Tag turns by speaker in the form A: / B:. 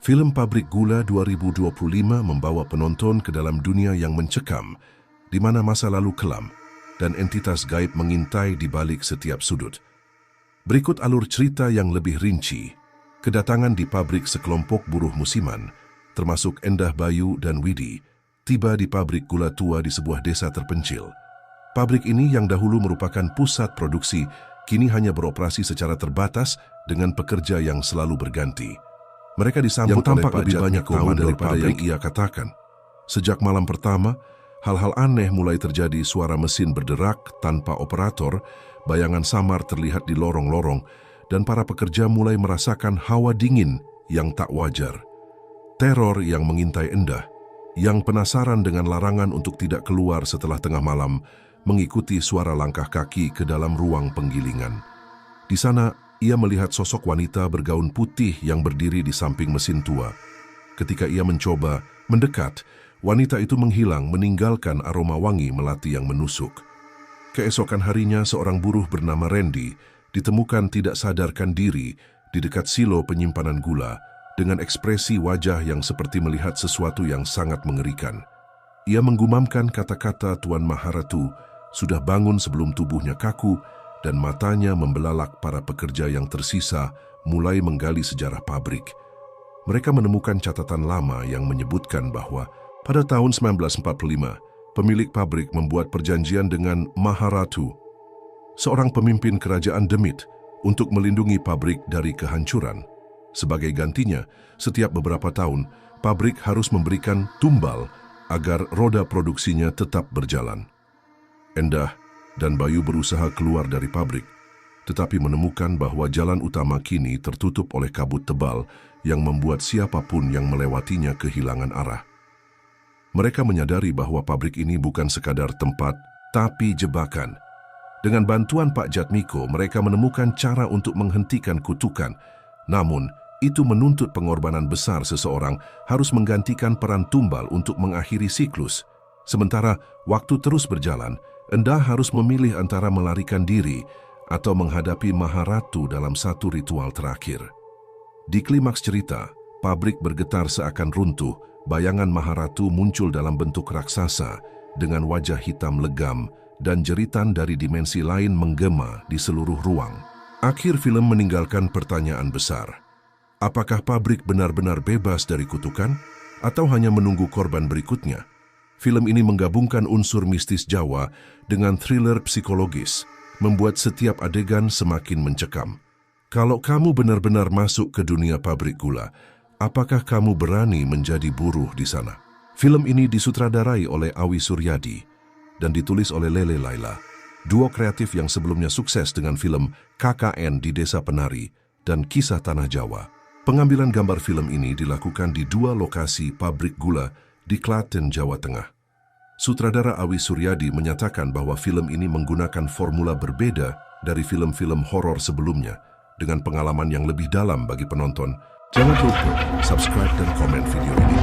A: Film Pabrik Gula 2025 membawa penonton ke dalam dunia yang mencekam, di mana masa lalu kelam dan entitas gaib mengintai di balik setiap sudut. Berikut alur cerita yang lebih rinci. Kedatangan di pabrik sekelompok buruh musiman, termasuk Endah Bayu dan Widi, tiba di pabrik gula tua di sebuah desa terpencil. Pabrik ini yang dahulu merupakan pusat produksi, kini hanya beroperasi secara terbatas dengan pekerja yang selalu berganti. Mereka disambut oleh Pak lebih banyak tahun daripada yang ia katakan. Sejak malam pertama, hal-hal aneh mulai terjadi. Suara mesin berderak tanpa operator, bayangan samar terlihat di lorong-lorong, dan para pekerja mulai merasakan hawa dingin yang tak wajar. Teror yang mengintai Endah, yang penasaran dengan larangan untuk tidak keluar setelah tengah malam, mengikuti suara langkah kaki ke dalam ruang penggilingan. Di sana, ia melihat sosok wanita bergaun putih yang berdiri di samping mesin tua. Ketika ia mencoba mendekat, wanita itu menghilang meninggalkan aroma wangi melati yang menusuk. Keesokan harinya, seorang buruh bernama Randy ditemukan tidak sadarkan diri di dekat silo penyimpanan gula dengan ekspresi wajah yang seperti melihat sesuatu yang sangat mengerikan. Ia menggumamkan kata-kata Tuan Maharatu sudah bangun sebelum tubuhnya kaku dan matanya membelalak. Para pekerja yang tersisa mulai menggali sejarah pabrik. Mereka menemukan catatan lama yang menyebutkan bahwa pada tahun 1945, pemilik pabrik membuat perjanjian dengan Maharatu, seorang pemimpin kerajaan Demit, untuk melindungi pabrik dari kehancuran. Sebagai gantinya, setiap beberapa tahun, pabrik harus memberikan tumbal agar roda produksinya tetap berjalan. Endah dan Bayu berusaha keluar dari pabrik, tetapi menemukan bahwa jalan utama kini tertutup oleh kabut tebal yang membuat siapapun yang melewatinya kehilangan arah. Mereka menyadari bahwa pabrik ini bukan sekadar tempat, tapi jebakan. Dengan bantuan Pak Jatmiko, mereka menemukan cara untuk menghentikan kutukan. Namun, itu menuntut pengorbanan besar. Seseorang harus menggantikan peran tumbal untuk mengakhiri siklus. Sementara waktu terus berjalan, Endah harus memilih antara melarikan diri atau menghadapi Maharatu dalam satu ritual terakhir. Di klimaks cerita, pabrik bergetar seakan runtuh. Bayangan Maharatu muncul dalam bentuk raksasa dengan wajah hitam legam, dan jeritan dari dimensi lain menggema di seluruh ruang. Akhir film meninggalkan pertanyaan besar. Apakah pabrik benar-benar bebas dari kutukan atau hanya menunggu korban berikutnya? Film ini menggabungkan unsur mistis Jawa dengan thriller psikologis, membuat setiap adegan semakin mencekam. Kalau kamu benar-benar masuk ke dunia pabrik gula, apakah kamu berani menjadi buruh di sana? Film ini disutradarai oleh Awi Suryadi dan ditulis oleh Lele Laila, duo kreatif yang sebelumnya sukses dengan film KKN di Desa Penari dan Kisah Tanah Jawa. Pengambilan gambar film ini dilakukan di dua lokasi pabrik gula di Klaten, Jawa Tengah. Sutradara Awi Suryadi menyatakan bahwa film ini menggunakan formula berbeda dari film-film horor sebelumnya, dengan pengalaman yang lebih dalam bagi penonton. Jangan lupa subscribe dan komen video ini.